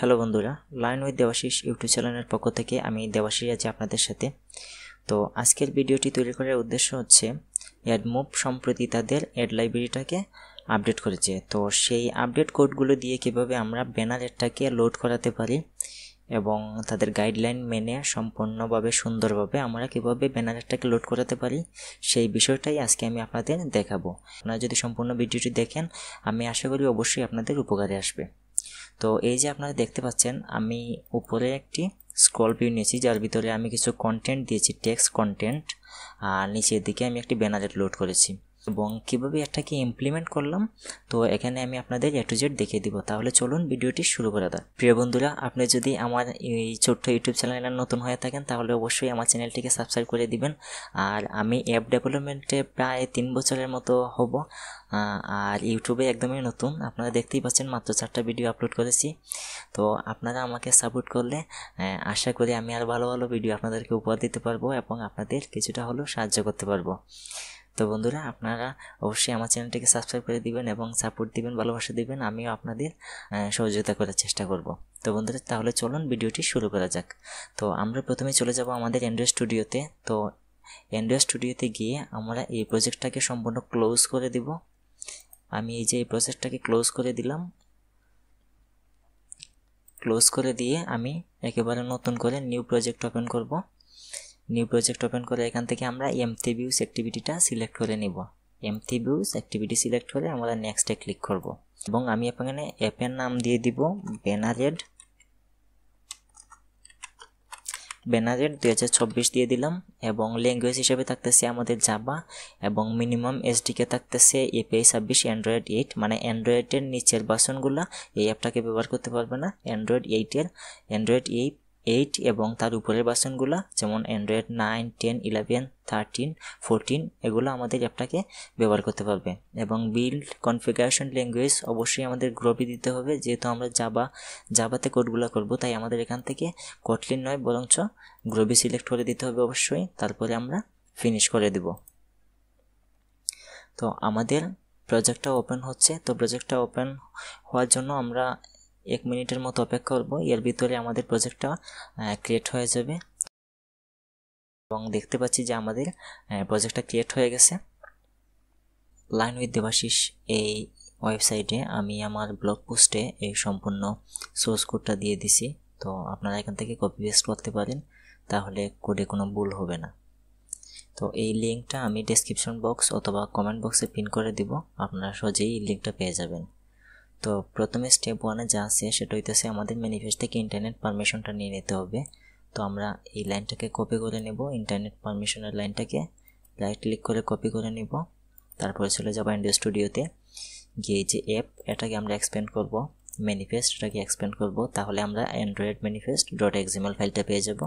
Hello বন্ধুরা, learn with Debashis YouTube চ্যানেলের পক্ষ থেকে আমি দেবাশিস আছি আপনাদের সাথে। তো আজকের ভিডিওটি তৈরি করার উদ্দেশ্য হচ্ছে অ্যাডমুভ সম্প্রতি তাদের অ্যাড লাইব্রেরিটাকে আপডেট করেছে। তো সেই আপডেট কোডগুলো দিয়ে কিভাবে আমরা ব্যানার অ্যাডটাকে লোড করাতে পারি এবং তাদের গাইডলাইন মেনে সম্পূর্ণভাবে সুন্দরভাবে আমরা কিভাবে ব্যানার অ্যাডটাকে লোড করাতে পারি সেই বিষয়টাই আজকে আমি আপনাদের দেখাবো। আপনারা যদি সম্পূর্ণ ভিডিওটি দেখেন আমি আশা করি অবশ্যই আপনাদের উপকারে আসবে। তো এই যে আপনারা দেখতে পাচ্ছেন আমি উপরে একটি স্ক্রল ভিউ নিয়েছি যার ভিতরে আমি কিছু কন্টেন্ট দিয়েছি, টেক্সট কন্টেন্ট, আর নিচের দিকে আমি একটি ব্যানার লোড করেছি এবং কিভাবে এটাকে ইমপ্লিমেন্ট করলাম তো এখানে আমি আপনাদের A to Z দেখিয়ে দিব। তাহলে চলুন ভিডিওটি শুরু করা যাক। প্রিয় বন্ধুরা, আপনি যদি আমার এই ছোট্ট ইউটিউব চ্যানেলে নতুন হয়ে থাকেন তাহলে অবশ্যই আমার চ্যানেলটিকে সাবস্ক্রাইব করে দিবেন। আর আমি অ্যাপ ডেভেলপমেন্টে প্রায় 3 বছরের মতো হব, আর ইউটিউবে একদমই নতুন। আপনারা দেখতেই পাচ্ছেন মাত্র 4টা ভিডিও আপলোড করেছি। তো আপনারা আমাকে সাপোর্ট করলে আশা করি আমি আর ভালো ভালো ভিডিও আপনাদেরকে উপহার দিতে পারবো এবং আপনাদের কিছুটা হলেও সাহায্য করতে পারবো। তো বন্ধুরা, আপনারা অবশ্যই আমার চ্যানেলটিকে সাবস্ক্রাইব করে দিবেন এবং সাপোর্ট দিবেন, ভালোবাসা দিবেন, আমিও আপনাদের সহযোগিতা করার চেষ্টা করব। তো বন্ধুরা, তাহলে চলুন ভিডিওটি শুরু করা যাক। তো আমরা প্রথমে চলে যাব আমাদের অ্যান্ড্রয়েড স্টুডিওতে। তো অ্যান্ড্রয়েড স্টুডিওতে গিয়ে আমরা এই প্রজেক্টটাকে সম্পূর্ণ ক্লোজ করে দিব। আমি এই যে এই প্রজেক্টটাকে ক্লোজ করে দিলাম। ক্লোজ করে দিয়ে আমি একেবারে নতুন করে নিউ প্রজেক্ট ওপেন করব। নিউ প্রজেক্ট ওপেন করে এখান থেকে আমরা এমথি ভিউজ অ্যাক্টিভিটিটা সিলেক্ট করে নিব। এমথি ভিউজ অ্যাক্টিভিটি সিলেক্ট করে আমরা নেক্সটে ক্লিক করব এবং আমি এখানে অ্যাপের নাম দিয়ে দিব ব্যানার অ্যাড 2024 দিয়ে দিলাম এবং ল্যাঙ্গুয়েজ হিসেবে থাকতেছে আমাদের জাভা এবং মিনিমাম এসডিকে থাকতেছে API 26 অ্যান্ড্রয়েড 8, মানে অ্যান্ড্রয়েডের নিচের ভার্সনগুলো এই অ্যাপটাকে ব্যবহার করতে পারবে না। অ্যান্ড্রয়েড 8 এবং তার উপরের ভার্সনগুলো যেমন অ্যান্ড্রয়েড 9, 10, 11, 13, 14 এগুলো আমাদের অ্যাপটাকে ব্যবহার করতে পারবে। এবং বিল্ড কনফিগারেশন ল্যাঙ্গুয়েজ অবশ্যই আমাদের গ্রোপি দিতে হবে, যেহেতু আমরা জাভাতে কোডগুলো করব তাই আমাদের এখান থেকে কটলিন নয় বরঞ্চ গ্রোপি সিলেক্ট করে দিতে হবে অবশ্যই। তারপরে আমরা ফিনিশ করে দিব। তো আমাদের প্রজেক্টটা ওপেন হচ্ছে। তো প্রজেক্টটা ওপেন হওয়ার জন্য আমরা 1 মিনিটের মতো অপেক্ষা করব। এর ভিতরে আমাদের প্রজেক্টটা ক্রিয়েট হয়ে যাবে এবং দেখতে পাচ্ছি যে আমাদের প্রজেক্টটা ক্রিয়েট হয়ে গেছে। লার্ন উইথ দেবাশিস এই ওয়েবসাইটে আমি আমার ব্লগ পোস্টে এই সম্পূর্ণ সোর্স কোডটা দিয়ে দিছি। তো আপনারা এখান থেকে কপি পেস্ট করতে পারেন, তাহলে কোডে কোনো ভুল হবে না। তো এই লিঙ্কটা আমি ডেসক্রিপশন বক্স অথবা কমেন্ট বক্সে পিন করে দিব, আপনারা সহজেই এই লিঙ্কটা পেয়ে যাবেন। তো প্রথমে স্টেপ 1-এ যা আছে সেটা হইতেছে আমাদের ম্যানিফেস্ট থেকে ইন্টারনেট পারমিশনটা নিয়ে নিতে হবে। তো আমরা এই লাইনটাকে কপি করে নেব, ইন্টারনেট পারমিশনের লাইনটাকে রাইট ক্লিক করে কপি করে নিব। তারপরে চলে যাব অ্যান্ড্রয়েড স্টুডিওতে গিয়ে যে অ্যাপ এটাকে আমরা এক্সপ্যান্ড করব, ম্যানিফেস্ট এটাকে এক্সপ্যান্ড করব, তাহলে আমরা অ্যান্ড্রয়েড manifest.xml ফাইলটা পেয়ে যাব।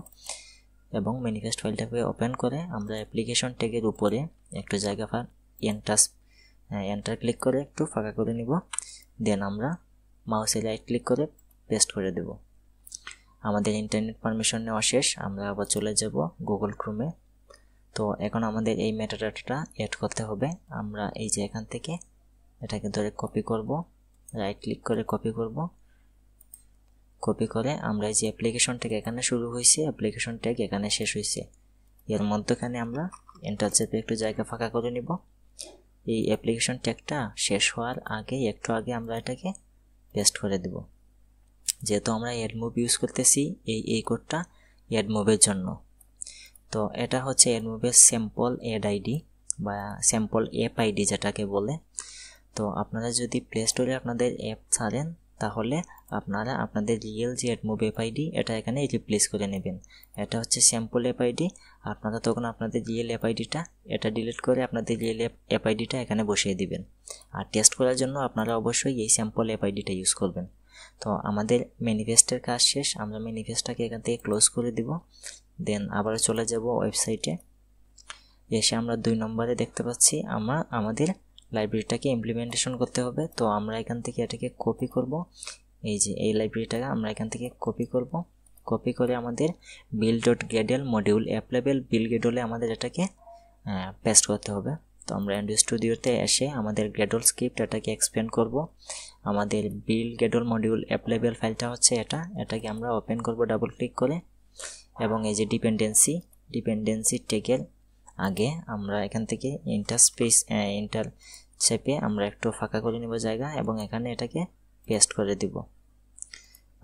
এবং ম্যানিফেস্ট ফাইলটাকে ওপেন করে আমরা অ্যাপ্লিকেশন ট্যাগের উপরে একটু জায়গা এন্টার ক্লিক করে একটু ফাঁকা করে নিব। দেন আমরা মাউসে রাইট ক্লিক করে পেস্ট করে দেব। আমাদের ইন্টারনেট পারমিশন নেওয়া শেষ। আমরা আবার চলে যাব গুগল ক্রোমে। তো এখন আমাদের এই মেটাডাটাটা অ্যাড করতে হবে। আমরা এই যে এখান থেকে এটাকে ধরে কপি করব, রাইট ক্লিক করে কপি করব। কপি করে আমরা এই যে অ্যাপ্লিকেশন ট্যাগ এখানে শুরু হয়েছে, অ্যাপ্লিকেশন ট্যাগ এখানে শেষ হয়েছে, এর মধ্যখানে আমরা এন্টার চেপে একটু জায়গা ফাঁকা করে নিব। এই অ্যাপ্লিকেশন ট্যাগটা শেষ হওয়ার আগে একটু আগে আমরা এটাকে পেস্ট করে দেব। যেহেতু আমরা অ্যাডমুভ ইউজ করতেছি এই কোডটা অ্যাডমুভের জন্য। তো এটা হচ্ছে অ্যাডমুভের স্যাম্পল অ্যাড আইডি বা স্যাম্পল অ্যাপ আইডি যেটাকে বলে। তো আপনারা যদি প্লে স্টোরে আপনাদের অ্যাপ ছাড়েন তাহলে আপনারা আপনাদের রিয়েল যে অ্যাডমুভ অ্যাপ আইডি এটা এখানে রিপ্লেস করে নেবেন। এটা হচ্ছে স্যাম্পল অ্যাপ আইডি। আপনারা তখন আপনাদের রিয়েল অ্যাপ আইডিটা এটা ডিলিট করে আপনাদের রিয়েল অ্যাপ আইডিটা এখানে বসিয়ে দিবেন। আর টেস্ট করার জন্য আপনারা অবশ্যই এই স্যাম্পল অ্যাপ আইডিটা ইউজ করবেন। তো আমাদের ম্যানিফেস্টের কাজ শেষ। আমরা ম্যানিফেস্টটাকে এখান থেকে ক্লোজ করে দিব। দেন আবার চলে যাব ওয়েবসাইটে। এসে আমরা 2 নম্বরে দেখতে পাচ্ছি আমাদের লাইব্রেরিটাকে ইমপ্লিমেন্টেশন করতে হবে। তো আমরা এখান থেকে এটাকে কপি করব। এই যে এই লাইব্রেরিটাকে আমরা এখান থেকে কপি করব। কপি করে আমাদের build.gradle module app level build.gradle আমাদের এটাকে পেস্ট করতে হবে। তো আমরা অ্যান্ড্রয়েড স্টুডিওতে এসে আমাদের গ্রেডল স্ক্রিপ্ট এটাকে এক্সপ্যান্ড করব। আমাদের বিল্ড গ্রেডল মডিউল অ্যাপ লেভেল ফাইলটা হচ্ছে এটাকে আমরা ওপেন করব ডাবল ক্লিক করে, এবং এই যে ডিপেন্ডেন্সি ট্যাগের আগে আমরা এখান থেকে ইন্টার চেপে আমরা একটু ফাঁকা করে নেব জায়গা, এবং এখানে এটাকে পেস্ট করে দিব।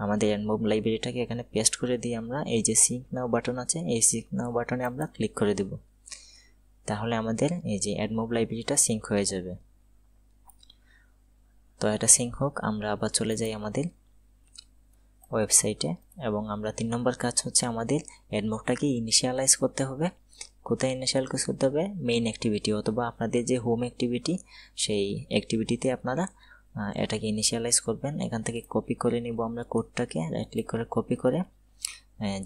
আমাদের অ্যাডমোব লাইব্রেরিটাকে এখানে পেস্ট করে দিয়ে আমরা এই যে সিঙ্ক নাও বাটন আছে, এই সিঙ্ক নাও বাটনে আমরা ক্লিক করে দেব। তাহলে আমাদের এই যে অ্যাডমোব লাইব্রেরিটা সিঙ্ক হয়ে যাবে। তো এটা সিঙ্ক হোক, আমরা আবার চলে যাই আমাদের ওয়েবসাইটে, এবং আমরা 3 নম্বর কাজ হচ্ছে আমাদের অ্যাডমোবটাকে ইনিশিয়ালাইজ করতে হবে। কোথায় ইনিশিয়ালাইজ করতে হবে? মেইন অ্যাক্টিভিটি অথবা আপনাদের যে হোম অ্যাক্টিভিটি, সেই অ্যাক্টিভিটিতে আপনারা এটাকে ইনিশিয়ালাইজ করবেন। এখান থেকে কপি করে নিব আমরা কোডটাকে, রাইট ক্লিক করে কপি করে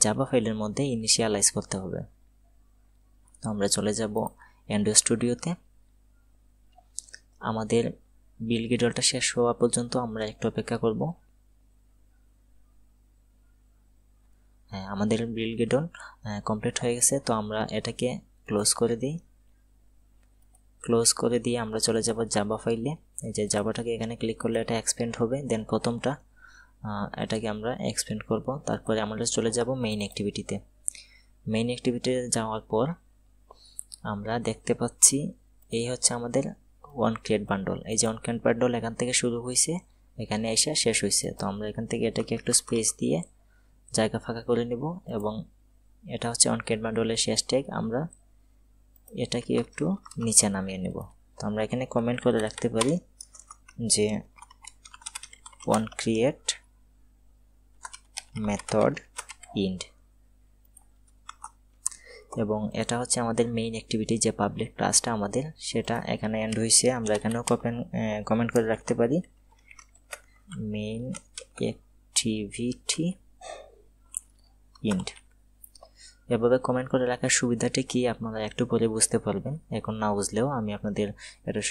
জাভা ফাইলের মধ্যে ইনিশিয়ালাইজ করতে হবে। তো আমরা চলে যাব অ্যান্ড্রয়েড স্টুডিওতে। আমাদের বিল্ড গ্রেডলটা শেষ হওয়া পর্যন্ত আমরা একটু অপেক্ষা করব। আমাদের বিল্ড গ্রেডল কমপ্লিট হয়ে গেছে। তো আমরা এটাকে ক্লোজ করে দিই। ক্লোজ করে দিয়ে আমরা চলে যাব জাভা ফাইলে। এই যে জাভাটাকে এখানে ক্লিক করলে এটা এক্সপ্যান্ড হবে, দেন প্রথমটা এটাকে আমরা এক্সপ্যান্ড করব। তারপরে আমরা চলে যাব মেইন অ্যাক্টিভিটিতে। মেইন অ্যাক্টিভিটিতে যাওয়ার পর আমরা দেখতে পাচ্ছি এই হচ্ছে আমাদের ওয়ান ক্রিয়েট বান্ডল। এই যে ওয়ান ক্রিয়েট বান্ডল এখান থেকে শুরু হয়েছে, এখানে এসে শেষ হয়েছে। তো আমরা এখান থেকে এটাকে একটু স্পেস দিয়ে জায়গা ফাঁকা করে নেব, এবং এটা হচ্ছে ওয়ান ক্রিয়েট বান্ডলের শেষ ট্যাগ। আমরা এটাকে একটু নিচে নামিয়ে নেব। তো আমরা এখানে কমেন্ট করে রাখতে পারি যে ওয়ান ক্রিয়েট মেথড ইন্ড, এবং এটা হচ্ছে আমাদের মেইন অ্যাক্টিভিটি, যে পাবলিক ক্লাসটা আমাদের সেটা এখানে এন্ড হয়েছে। আমরা এখানেও কমেন্ট করে রাখতে পারি মেইন অ্যাক্টিভিটি ইন্ড। এভাবে কমেন্ট করে রাখার সুবিধাটা কি আপনারা একটু পরে বুঝতে পারবেন, এখন না বুঝলেও আমি আপনাদের এটা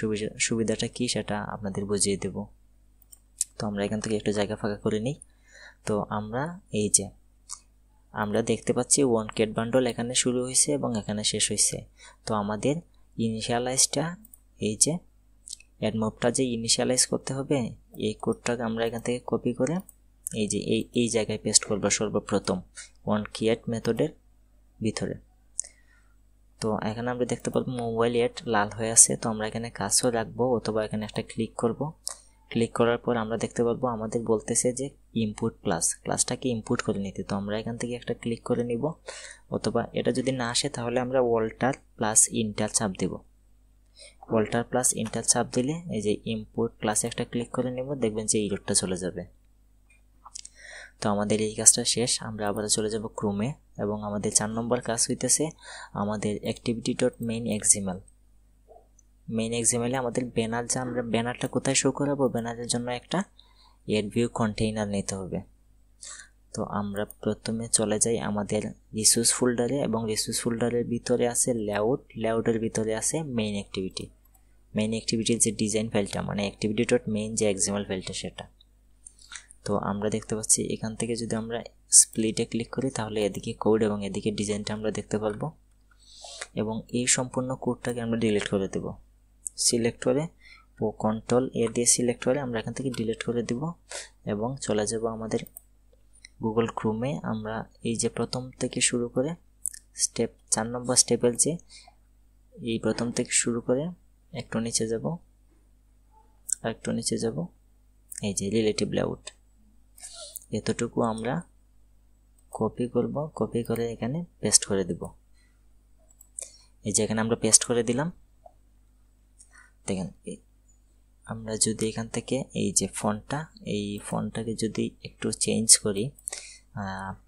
সুবিধাটা কি সেটা আপনাদের বুঝিয়ে দেব। তো আমরা এখান থেকে একটু জায়গা ফাঁকা করে নিই। তো আমরা এই যে আমরা দেখতে পাচ্ছি ওয়ান ক্রিয়েট বান্ডল এখানে শুরু হয়েছে এবং এখানে শেষ হয়েছে। তো আমাদের ইনিশিয়ালাইজটা, এই যে অ্যাডমোবটা যে ইনিশিয়ালাইজ করতে হবে, এই কোডটাকে আমরা এখান থেকে কপি করে এই যে এই জায়গায় পেস্ট করব সর্বপ্রথম ওয়ান ক্রিয়েট মেথডের ভিতরে। তো এখানে আমরা দেখতে পাবো মোবাইল এড লাল হয়ে আছে। তো আমরা এখানে কাজও রাখবো, অথবা এখানে একটা ক্লিক করব। ক্লিক করার পর আমরা দেখতে পাবো আমাদের বলতেছে যে ইনপুট প্লাস, ক্লাসটাকে ইনপুট করে নিতে। তো আমরা এখান থেকে একটা ক্লিক করে নিব, অথবা এটা যদি না আসে তাহলে আমরা ওয়াল্টার প্লাস ইন্টার চাপ দেব। ওয়াল্টার প্লাস ইন্টার চাপ দিলে এই যে ইনপুট ক্লাসে একটা ক্লিক করে নিব, দেখবেন যে এররটা চলে যাবে। তো আমাদের এই কাজটা শেষ। আমরা আবার চলে যাব ক্রোমে, এবং আমাদের 4 নম্বর কাজ হইতেছে আমাদের activity.main.xml। মেইন এক্সএমএল এ আমাদের ব্যানার, যা আমরা ব্যানারটা কোথায় শো করাবো, ব্যানারের জন্য একটা এড ভিউ কন্টেইনার নিতে হবে। তো আমরা প্রথমে চলে যাই আমাদের রিসোর্স ফোল্ডারে, এবং রিসোর্স ফোল্ডারের ভিতরে আছে লেআউটের ভিতরে আছে মেইন অ্যাক্টিভিটি। মেইন অ্যাক্টিভিটির যে ডিজাইন ফাইলটা, মানে activity.main যে এক্সএমএল ফাইলটা সেটা। তো আমরা দেখতে পাচ্ছি এখান থেকে যদি আমরা স্প্লিটে ক্লিক করি তাহলে এদিকে কোড এবং এদিকে ডিজাইনটা আমরা দেখতে পারবো, এবং এই সম্পূর্ণ কোডটাকে আমরা ডিলিট করে দেব। সিলেক্ট করে কন্ট্রোল এ দিয়ে সিলেক্ট করে আমরা এখান থেকে ডিলিট করে দিব, এবং চলে যাব আমাদের গুগল ক্রোমে। আমরা এই যে প্রথম থেকে শুরু করে স্টেপ 4 নম্বর স্টেপের যে এই প্রথম থেকে শুরু করে একটু নিচে যাব, আর একটু নিচে যাব, এই যে রিলেটিভ লেআউট, এতটুকু আমরা কপি করব। কপি করে এখানে পেস্ট করে দেব। এই যে এখানে আমরা পেস্ট করে দিলাম। দেখেন আমরা যদি এখান থেকে এই যে এই ফন্টটাকে যদি একটু চেঞ্জ করি,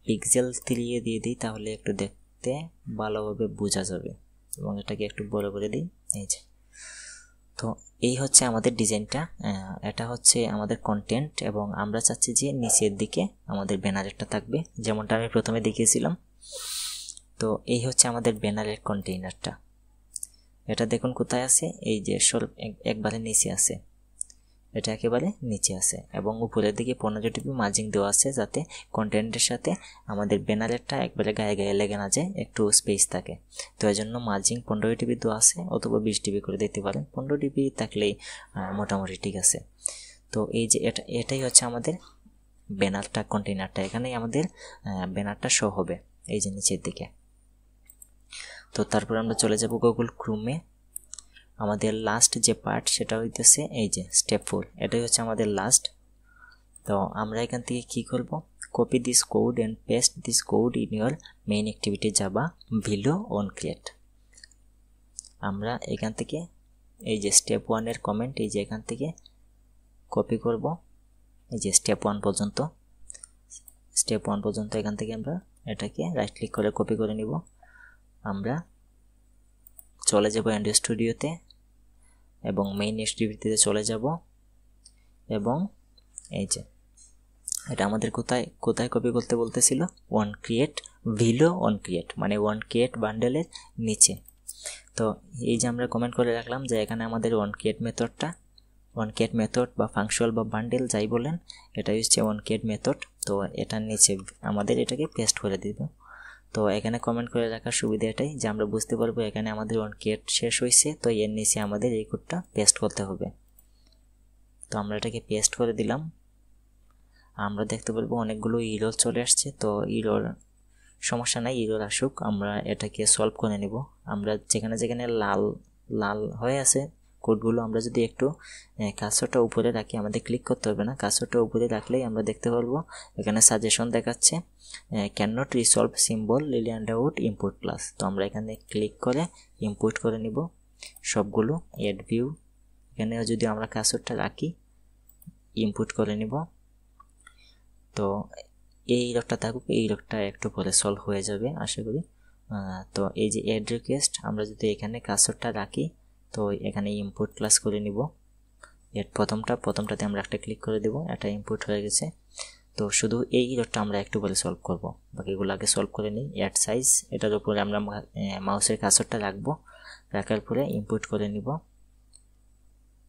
পিক্সেল 3 দিয়ে দিই, তাহলে একটু দেখতে ভালোভাবে বোঝা যাবে, এবং এটাকে একটু বড় করে দিই। এই যে, তো এই হচ্ছে আমাদের ডিজাইনটা, এটা হচ্ছে আমাদের কন্টেন্ট, এবং আমরা চাচ্ছি যে নিচের দিকে আমাদের ব্যানারটা থাকবে, যেমনটা আমি প্রথমে দেখিয়েছিলাম। তো এই হচ্ছে আমাদের ব্যানারের কন্টেইনারটা। এটা দেখুন কোথায় আছে, এই যে একবারে নিচে আছে। এটা একেবারে নিচে আছে এবং উপরের দিকে 15 dp মার্জিং দেওয়া আছে যাতে কন্টেন্টের সাথে আমাদের ব্যানারেরটা একবারে গায়ে গায়ে লেগে না যায়, একটু স্পেস থাকে। তো এই জন্য মার্জিং 15 dp দেওয়া আছে, অথবা 20 dp করে দিতে পারেন। 15 dp থাকলেই মোটামুটি ঠিক আছে। তো এই যে এটাই হচ্ছে আমাদের ব্যানারটা, কন্টেইনারটা। এখানেই আমাদের ব্যানারটা শো হবে এই যে নিচের দিকে। তো তারপর আমরা চলে যাব গুগল ক্রোমে। আমাদের লাস্ট যে পার্ট সেটা হইতেছে এই যে স্টেপ 4, এটাই হচ্ছে আমাদের লাস্ট। তো আমরা এখান থেকে কি করব, copy this code and paste this code in your main activity Java below on create। আমরা এখান থেকে এই যে স্টেপ 1 এর কমেন্ট এই যে এখান থেকে কপি করব, এই যে স্টেপ 1 পর্যন্ত এখান থেকে আমরা এটাকে রাইট ক্লিক করে কপি করে নিব। আমরা চলে যাব অ্যান্ড্রয়েড স্টুডিওতে এবং মেইন অ্যাক্টিভিটিতে চলে যাব এবং এই যে এটা আমাদের কোথায় কপি করতে বলতেছিল, one create below on create, মানে ওয়ান ক্রিয়েট বান্ডেলের নিচে। তো এই যে আমরা কমেন্ট করে রাখলাম যে এখানে আমাদের ওয়ান ক্রিয়েট মেথড বা ফাংশনাল বা বান্ডেল যাই বলেন, এটা হচ্ছে ওয়ান ক্রিয়েট মেথড। তো এটার নিচে আমাদের এটাকে পেস্ট করে দিব। তো এখানে কমেন্ট করে রাখার সুবিধা এটাই যে আমরা বুঝতে পারবো এখানে আমাদের ওয়ান ক্রিয়েট শেষ হয়েছে, তো এর নিচে আমাদের এই কোডটা পেস্ট করতে হবে। তো আমরা এটাকে পেস্ট করে দিলাম। আমরা দেখতে পারবো অনেকগুলো ইরর চলে আসছে। তো ইরর সমস্যা নাই, ইরর আসুক, আমরা এটাকে সলভ করে নিব। আমরা যেখানে যেখানে লাল হয়ে আছে কোডগুলো, আমরা যদি একটু কার্সরটা উপরে রাখি, আমাদের ক্লিক করতে হবে না, কার্সরটা উপরে রাখলেই আমরা দেখতে পারবো এখানে সাজেশন দেখাচ্ছে can not resolve symbol Lilian doubt input plus. তো আমরা এখানে ক্লিক করে ইনপুট করে নিব সবগুলো। এড ভিউ, এখানে যদি আমরা কার্সরটা রাখি ইনপুট করে নিব। তো এই রকটা থাকুক, এই রকটা একটু পরে সলভ হয়ে যাবে আশা করি। তো এই যে এড রিকোয়েস্ট, আমরা যদি এখানে কার্সরটা রাখি তো এখানে ইনপুট ক্লাস করে নিব। এর প্রথমটাতে আমরা একটা ক্লিক করে দেব, এটা ইনপুট হয়ে গেছে। তো শুধু এই রকটা আমরা একটু পরে সলভ করব, বাকিগুলো আগে সলভ করে নিই। অ্যাড সাইজ, এটার উপরে আমরা মাউসের কার্সরটা রাখবো, রাখার পরে ইনপুট করে নিব।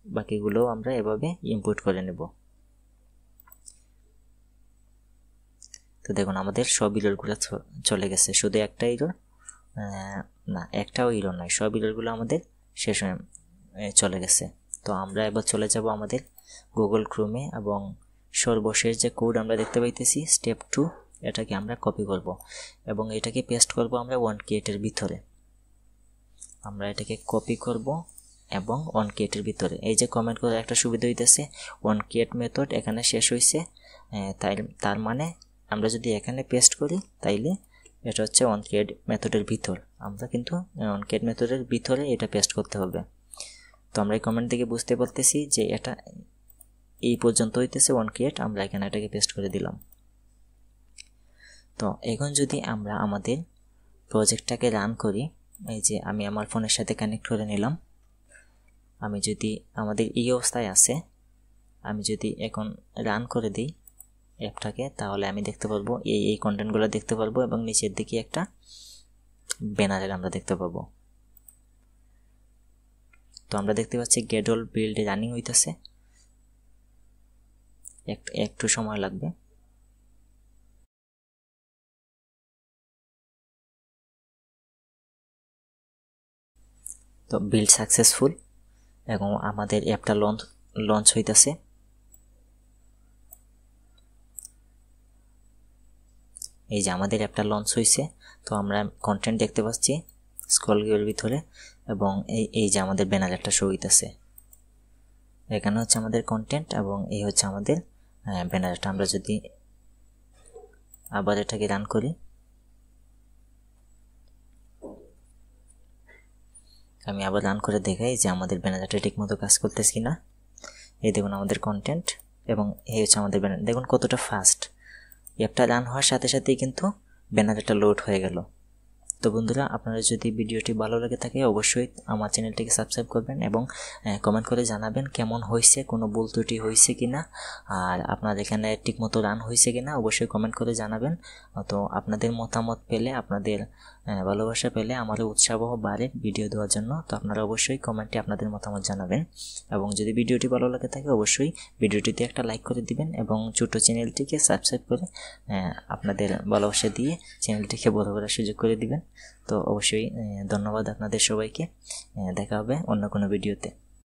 বাকিগুলো আমরা এভাবে ইনপুট করে নেব। তো দেখুন আমাদের সব ইররগুলো চলে গেছে, শুধু একটা ইরর না, একটাও ইরর নয়, সব ইররগুলো আমাদের শেষ হয়ে চলে গেছে। তো আমরা এবার চলে যাব আমাদের গুগল ক্রোমে এবং সর্বশেষ যে কোড আমরা দেখতে পাইতেছি স্টেপ 2, এটাকে আমরা কপি করব এবং এটাকে পেস্ট করব আমরা ওয়ান ক্রিয়েটের ভিতরে। আমরা এটাকে কপি করব এবং ওয়ান ক্রিয়েটের ভিতরে। এই যে কমেন্ট করে একটা সুবিধা হইতেছে, ওয়ান ক্রিয়েট মেথড এখানে শেষ হয়েছে, তার মানে আমরা যদি এখানে পেস্ট করি তাইলে এটা হচ্ছে ওয়ান ক্রিয়েট মেথডের ভিতর। আমরা কিন্তু ওয়ান ক্রিয়েট মেথডের ভিতরে এটা পেস্ট করতে হবে। তো আমরা এই কমেন্ট থেকে বুঝতে পারতেছি যে এটা এই পর্যন্ত হইতেছে ওয়ান ক্রিয়েট, আমরা এখানে এটাকে পেস্ট করে দিলাম। তো এখন যদি আমরা আমাদের প্রজেক্টটাকে রান করি, এই যে আমি আমার ফোনের সাথে কানেক্ট করে নিলাম, আমি যদি আমাদের এই অবস্থায় আছে, আমি যদি এখন রান করে দিই অ্যাপটাকে, তাহলে আমি দেখতে পারবো এই কন্টেন্টগুলো দেখতে পারবো এবং নিচের দিকে একটা ব্যানারের আমরা দেখতে পাবো। তো আমরা দেখতে পাচ্ছি গেডল বিল্ড রানিং হইতেছে, একটু সময় লাগবে। তো বিল্ড সাকসেসফুল এবং আমাদের অ্যাপটা লঞ্চ হইতেছে। এই যে আমাদের অ্যাপটা লঞ্চ হয়েছে। তো আমরা কন্টেন্ট দেখতে পাচ্ছি স্ক্রল গিয়ার ভিতরে এবং এই যে আমাদের ব্যানার একটা শো হইতেছে। এখানে হচ্ছে আমাদের কন্টেন্ট এবং এই হচ্ছে আমাদের ব্যানারটা। আমরা যদি আবার এটাকে রান করি, আমি আবার রান করে দেখাই যে আমাদের ব্যানারটা ঠিকমতো কাজ করতেছে কিনা। এই দেখুন আমাদের কন্টেন্ট এবং এই হচ্ছে আমাদের ব্যানার। দেখুন কতটা ফাস্ট, অ্যাপটা রান হওয়ার সাথে সাথেই কিন্তু ব্যানারটা লোড হয়ে গেল। তো বন্ধুরা, আপনারা যদি ভিডিওটি ভালো লাগে থাকে অবশ্যই আমার চ্যানেলটিকে সাবস্ক্রাইব করবেন এবং কমেন্ট করে জানাবেন কেমন হয়েছে, কোনো ভুল ত্রুটি হয়েছে কিনা, আর আপনার এখানে ঠিকমতো রান হয়েছে কিনা অবশ্যই কমেন্ট করে জানাবেন। তো আপনাদের মতামত পেলে, আপনাদের ভালোবাসা পেলে আমারও উৎসাহ বাড়ে ভিডিও দেওয়ার জন্য। তো আপনারা অবশ্যই কমেন্টে আপনাদের মতামত জানাবেন, এবং যদি ভিডিওটি ভালো লাগে থাকে অবশ্যই ভিডিওটিতে একটা লাইক করে দিবেন এবং ছোট চ্যানেলটিকে সাবস্ক্রাইব করে আপনাদের ভালোবাসা দিয়ে চ্যানেলটিকে বড় করার সুযোগ করে দিবেন। তো অবশ্যই ধন্যবাদ আপনাদের সবাইকে। দেখা হবে অন্য কোনো ভিডিওতে।